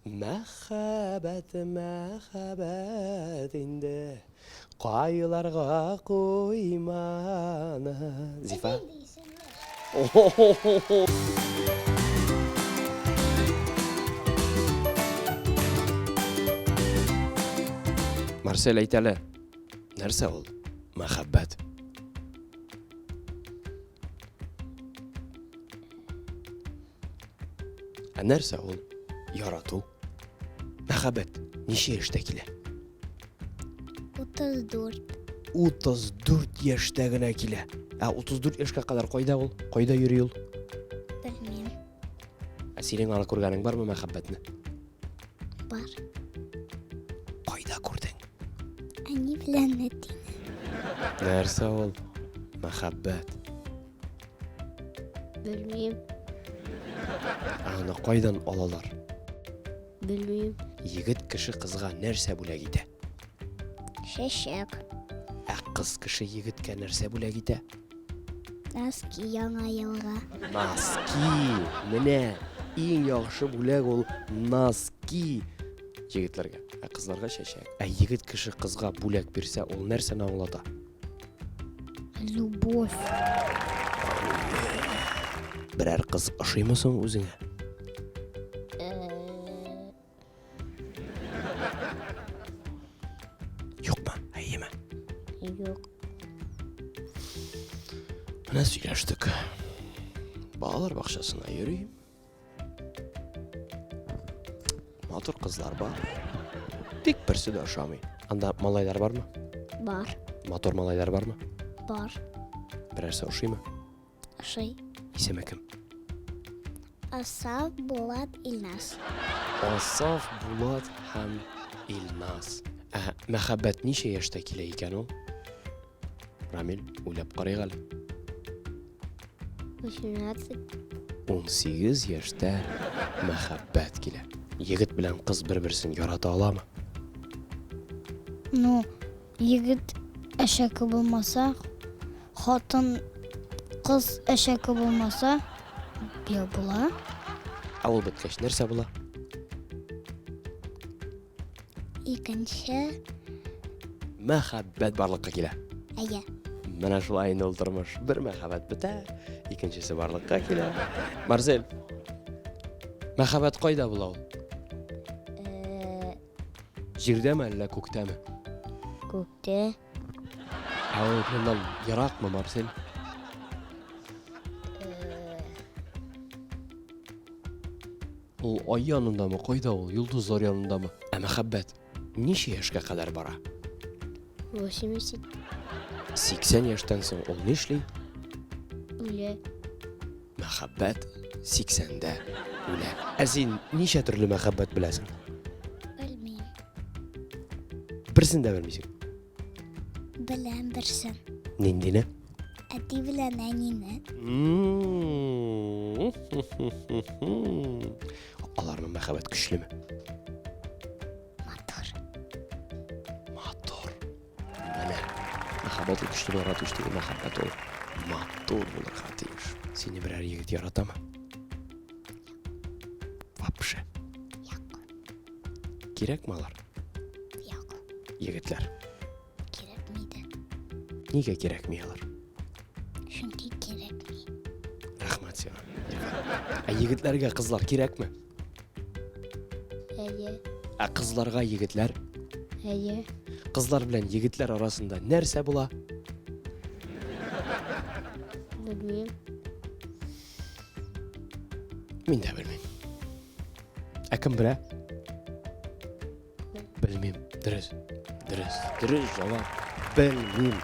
Мәхәббәт инде кайларга куйманы. Зифа. Марсель әйтәле. Нәрсә ул? Мәхәббәт. Нәрсә ул? Ярату. Мәхәббәт ничә яшьтә килә? 34. 34 яшьтә генә килә. 34 яшькә кадәр кайда ул? Кайда йөри ул? Белмим. Синең аны күргәнең бармы мәхәббәтне? Бар. Кайда күрдең? Әни белән әти. Нәрсә ул? Мәхәббәт. Белмим. Аны кайдан алалар? Белмим. Егет кеше кызга нәрсә бүләк итә? Шәшәк. Кыз кеше егеткә нәрсә бүләк итә? Носки яңа елга. Носки. Менә иң яхшы бүләк ул носки. Егетләргә, кызларга шәшәк. Егет кеше кызга бүләк бирсә, ул нәрсәне аңлата? Любовь. Берәр кыз ошыймы соң үзеңә? Юкмы? Әйеме? Юк. Менә сөйләштек. Балалар бакчасына йөрим. Матур кызлар бар. Тик берсе дә ошамый. Анда малайлар бармы? Бар. Матур малайлар бармы? Бар. Берәрсе ошыймы? Ошый. Исеме кем? Асав, Булат, Илнас. Асаф, Булат һәм Илнас. Мәхәббәт ничә яшьтә килә икән ул? Рамил, уйлап карыйк әле. 18. 18 яшьтә мәхәббәт килә. Егет белән кыз бер-берсен ярата аламы? Ну, егет әшәке булмаса, хатын кыз әшәке булмаса, бия була. Ул беткәч нәрсә була? Икенче, Мәхәббәт барлыкка килә. әйе. Менә шулай инде ул тормыш. Бер мәхәббәт бетә, икенчесе барлыкка килә. Марсель. Мәхәббәт кайда була ул? Җирдәме әллә күктәме? Күктә. Ул моннан еракмы, Марсель? Ул ай янындамы, кайда ул? Йолдызлар янындамы? Мәхәббәт ничә яшькә кадәр бара? 80. 80 яшьтән соң ул ни эшли? Үлә. Мәхәббәт 80-дә үлә. Син ничә төрле мәхәббәт беләсең? Белмим. Берсен дә белмисең. Беләм берсен. Ниндине? Әти белән әнине. Аларның мәхәббәт көчлеме? Матур. Матур. Менә мәхәббәт көчле булырга тиеш түгел, мәхәббәт ул матур булырга тиеш. Сине берәр егет яратамы? Вообще. Юк. Кирәкме алар? Юк. Егетләр. Кирәкмәйде. Нигә кирәкми алар? Чөнки кирәкми. Рәхмәт сиңа. Егетләргә кызлар кирәкме? Әйе. Кызларга егетләр? Әйе. Кызлар белән егетләр арасында нәрсә була? Белмим. Мин дә белмим. Кем белә? Белмим. Дөрес. Дөрес. Дөрес җавап. Белмим.